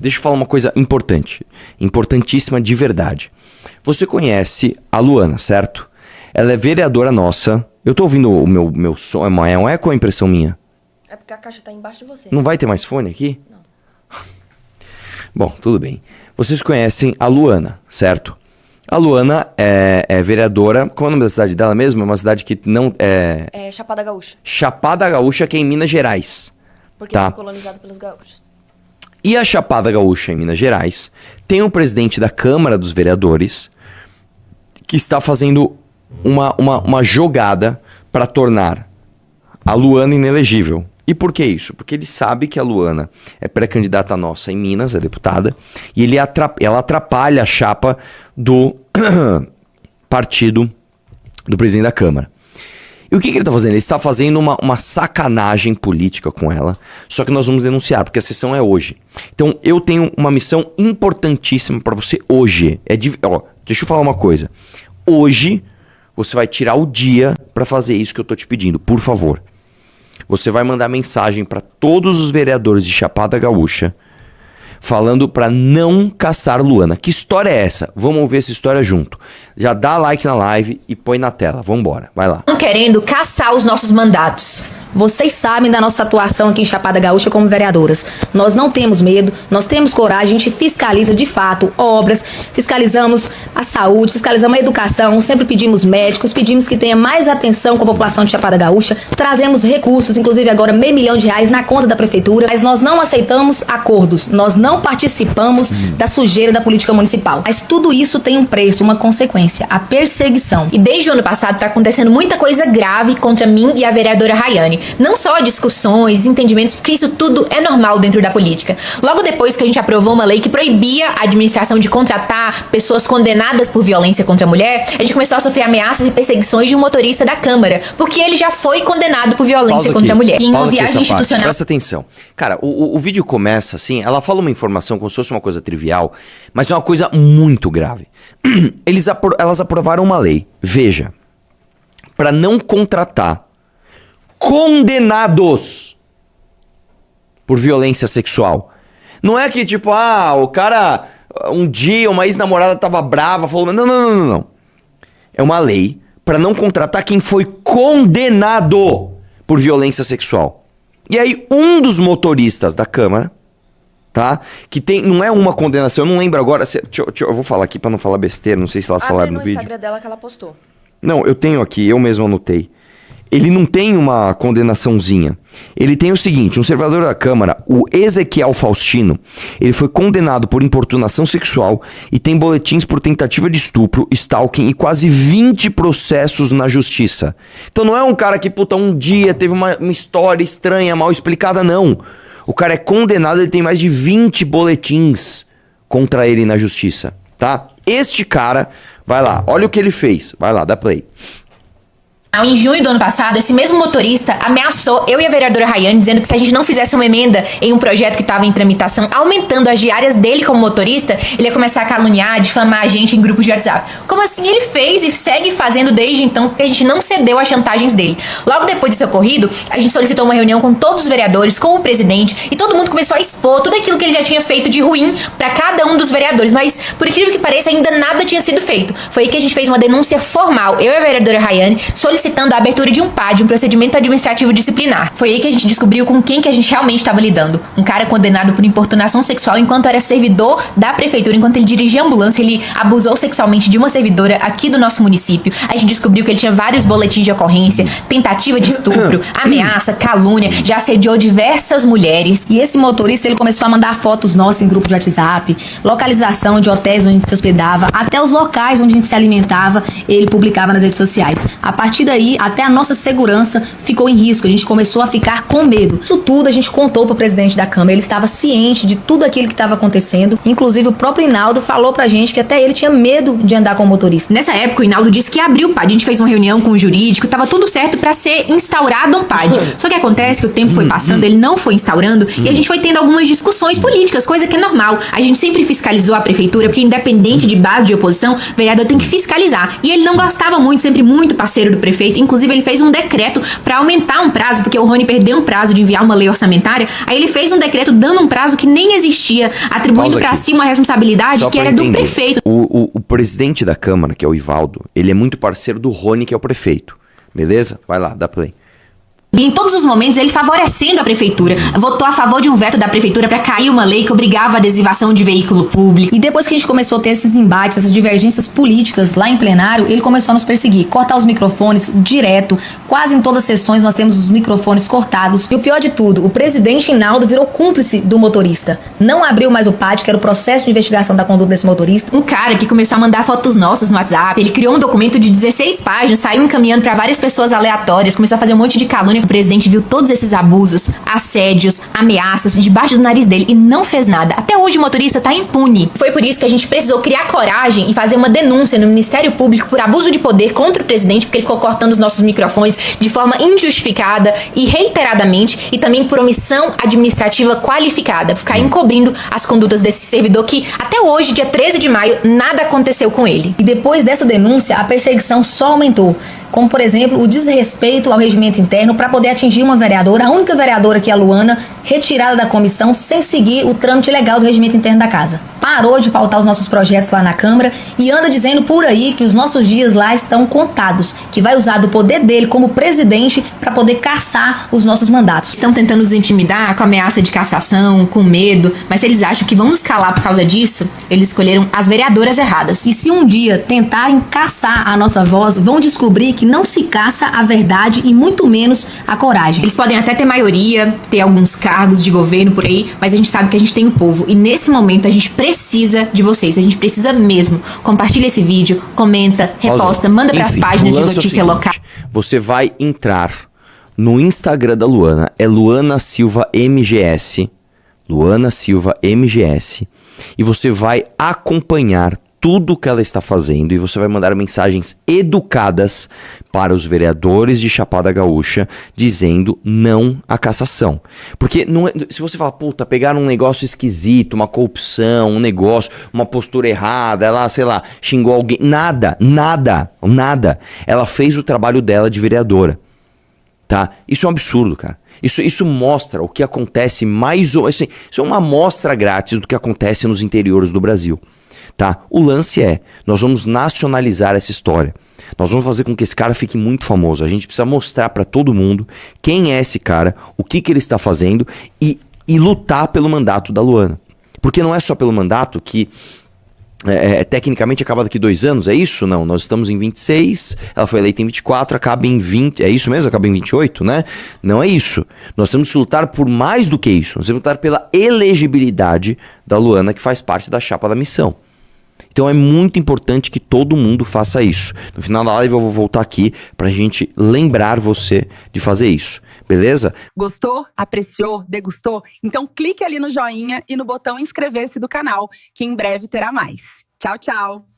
deixa eu falar uma coisa importante. Importantíssima de verdade. Você conhece a Luana, certo? Ela é vereadora nossa. Eu tô ouvindo o meu som. É um eco ou é impressão minha? É porque a caixa tá embaixo de você. Não vai ter mais fone aqui? Não. Bom, tudo bem. Vocês conhecem a Luana, certo? A Luana é vereadora. Qual é o nome da cidade dela mesmo? É uma cidade que não é... É Chapada Gaúcha. Chapada Gaúcha, que é em Minas Gerais. Porque Tá. foi colonizado pelos gaúchos. E a Chapada Gaúcha, em Minas Gerais, tem o presidente da Câmara dos Vereadores que está fazendo uma jogada para tornar a Luana inelegível. E por que isso? Porque ele sabe que a Luana é pré-candidata nossa em Minas, é deputada, e ela atrapalha a chapa do partido do presidente da Câmara. E o que ele está fazendo? Ele está fazendo uma sacanagem política com ela, só que nós vamos denunciar, porque a sessão é hoje. Então eu tenho uma missão importantíssima para você hoje. Deixa eu falar uma coisa. Hoje você vai tirar o dia para fazer isso que eu tô te pedindo, por favor. Você vai mandar mensagem para todos os vereadores de Chapada Gaúcha falando para não caçar Luana. Que história é essa? Vamos ouvir essa história junto. Já dá like na live e põe na tela. Vambora, vai lá. Querendo caçar os nossos mandatos. Vocês sabem da nossa atuação aqui em Chapada Gaúcha como vereadoras. Nós não temos medo, nós temos coragem, a gente fiscaliza de fato obras, fiscalizamos a saúde, fiscalizamos a educação, sempre pedimos médicos, pedimos que tenha mais atenção com a população de Chapada Gaúcha, trazemos recursos, inclusive agora R$500 mil na conta da prefeitura, mas nós não aceitamos acordos, nós não participamos da sujeira da política municipal. Mas tudo isso tem um preço, uma consequência, a perseguição. E desde o ano passado está acontecendo muita coisa grave contra mim e a vereadora Rayane. Não só discussões, entendimentos, porque isso tudo é normal dentro da política. Logo depois que a gente aprovou uma lei que proibia a administração de contratar pessoas condenadas por violência contra a mulher, a gente começou a sofrer ameaças e perseguições de um motorista da Câmara, porque ele já foi condenado por violência contra a mulher. E em uma viagem institucional... Presta atenção. Cara, o vídeo começa assim, ela fala uma informação como se fosse uma coisa trivial, mas é uma coisa muito grave. Elas aprovaram uma lei, veja, para não contratar condenados por violência sexual. Não é que tipo, o cara, um dia uma ex-namorada tava brava, falou, não. É uma lei para não contratar quem foi condenado por violência sexual. E aí um dos motoristas da Câmara, tá? Que tem, não é uma condenação, eu não lembro agora, eu vou falar aqui para não falar besteira, não sei se elas falaram no vídeo. Instagram dela que ela postou. Não, eu tenho aqui, eu mesmo anotei. Ele não tem uma condenaçãozinha. Ele tem o seguinte, um servidor da Câmara, o Ezequiel Faustino, ele foi condenado por importunação sexual e tem boletins por tentativa de estupro, stalking e quase 20 processos na justiça. Então não é um cara que, um dia teve uma história estranha, mal explicada, não. O cara é condenado, ele tem mais de 20 boletins contra ele na justiça, tá? Este cara, vai lá, olha o que ele fez. Vai lá, dá play. Em junho do ano passado, esse mesmo motorista ameaçou eu e a vereadora Rayane, dizendo que se a gente não fizesse uma emenda em um projeto que estava em tramitação, aumentando as diárias dele como motorista, ele ia começar a caluniar, difamar a gente em grupos de WhatsApp. Como assim ele fez e segue fazendo desde então, porque a gente não cedeu às chantagens dele. Logo depois desse ocorrido, a gente solicitou uma reunião com todos os vereadores, com o presidente, e todo mundo começou a expor tudo aquilo que ele já tinha feito de ruim para cada um dos vereadores. Mas, por incrível que pareça, ainda nada tinha sido feito. Foi aí que a gente fez uma denúncia formal, eu e a vereadora Rayane, solicitando a abertura de um PAD, um procedimento administrativo disciplinar. Foi aí que a gente descobriu com quem que a gente realmente estava lidando. Um cara condenado por importunação sexual enquanto era servidor da prefeitura, enquanto ele dirigia a ambulância, ele abusou sexualmente de uma servidora aqui do nosso município. A gente descobriu que ele tinha vários boletins de ocorrência, tentativa de estupro, ameaça, calúnia, já assediou diversas mulheres. E esse motorista, ele começou a mandar fotos nossas em grupo de WhatsApp, localização de hotéis onde a gente se hospedava, até os locais onde a gente se alimentava, ele publicava nas redes sociais. A partir daí, até a nossa segurança ficou em risco, a gente começou a ficar com medo. Isso tudo a gente contou pro presidente da Câmara, ele estava ciente de tudo aquilo que estava acontecendo, inclusive o próprio Inaldo falou pra gente que até ele tinha medo de andar com o motorista. Nessa época, o Inaldo disse que abriu o PAD, a gente fez uma reunião com o jurídico, tava tudo certo pra ser instaurado um PAD. Só que acontece que o tempo foi passando, ele não foi instaurando, e a gente foi tendo algumas discussões políticas, coisa que é normal. A gente sempre fiscalizou a prefeitura, porque independente de base de oposição, o vereador tem que fiscalizar. E ele não gostava muito, sempre muito parceiro do prefeito, prefeito. Inclusive, ele fez um decreto para aumentar um prazo, porque o Rony perdeu um prazo de enviar uma lei orçamentária. Aí ele fez um decreto dando um prazo que nem existia, atribuindo para si uma responsabilidade que era do prefeito. O presidente da Câmara, que é o Ivaldo, ele é muito parceiro do Rony, que é o prefeito. Beleza? Vai lá, dá play. E em todos os momentos, ele favorecendo a prefeitura. Votou a favor de um veto da prefeitura para cair uma lei que obrigava a adesivação de veículo público. E depois que a gente começou a ter esses embates, essas divergências políticas lá em plenário, ele começou a nos perseguir, cortar os microfones direto. Quase em todas as sessões nós temos os microfones cortados. E o pior de tudo, o presidente Hinaldo virou cúmplice do motorista. Não abriu mais o PAD, que era o processo de investigação da conduta desse motorista. Um cara que começou a mandar fotos nossas no WhatsApp, ele criou um documento de 16 páginas, saiu encaminhando para várias pessoas aleatórias, começou a fazer um monte de calúnia. O presidente viu todos esses abusos, assédios, ameaças debaixo do nariz dele e não fez nada. Até hoje o motorista tá impune. Foi por isso que a gente precisou criar coragem e fazer uma denúncia no Ministério Público por abuso de poder contra o presidente, porque ele ficou cortando os nossos microfones de forma injustificada e reiteradamente, e também por omissão administrativa qualificada, ficar encobrindo as condutas desse servidor que até hoje, dia 13 de maio, nada aconteceu com ele. E depois dessa denúncia, a perseguição só aumentou. Como, por exemplo, o desrespeito ao regimento interno para poder atingir uma vereadora, a única vereadora que é a Luana, retirada da comissão sem seguir o trâmite legal do regimento interno da casa. Parou de pautar os nossos projetos lá na Câmara e anda dizendo por aí que os nossos dias lá estão contados, que vai usar do poder dele como presidente para poder caçar os nossos mandatos. Estão tentando nos intimidar com ameaça de cassação, com medo, mas se eles acham que vão nos calar por causa disso, eles escolheram as vereadoras erradas. E se um dia tentarem caçar a nossa voz, vão descobrir que não se caça a verdade e muito menos a coragem. Eles podem até ter maioria, ter alguns cargos de governo por aí, mas a gente sabe que a gente tem o povo. E nesse momento a gente precisa de vocês. A gente precisa mesmo. Compartilha esse vídeo, comenta, reposta, manda para as páginas de notícia local. Você vai entrar no Instagram da Luana, é Luana Silva MGS. Luana Silva MGS. E você vai acompanhar tudo que ela está fazendo e você vai mandar mensagens educadas para os vereadores de Chapada Gaúcha dizendo não à cassação. Porque não é, se você fala, puta, pegaram um negócio esquisito, uma corrupção, um negócio, uma postura errada, ela, sei lá, xingou alguém, nada. Ela fez o trabalho dela de vereadora, tá? Isso é um absurdo, cara. Isso mostra o que acontece mais ou assim, isso é uma amostra grátis do que acontece nos interiores do Brasil. Tá? O lance é, nós vamos nacionalizar essa história. Nós vamos fazer com que esse cara fique muito famoso. A gente precisa mostrar pra todo mundo quem é esse cara, o que ele está fazendo e lutar pelo mandato da Luana. Porque não é só pelo mandato que tecnicamente acaba daqui 2 anos, é isso? Não, nós estamos em 26, ela foi eleita em 24, acaba em 20, é isso mesmo? Acaba em 28, né? Não é isso. Nós temos que lutar por mais do que isso. Nós temos que lutar pela elegibilidade da Luana, que faz parte da chapa da missão. Então é muito importante que todo mundo faça isso. No final da live eu vou voltar aqui pra gente lembrar você de fazer isso, beleza? Gostou? Apreciou? Degustou? Então clique ali no joinha e no botão inscrever-se do canal, que em breve terá mais. Tchau, tchau!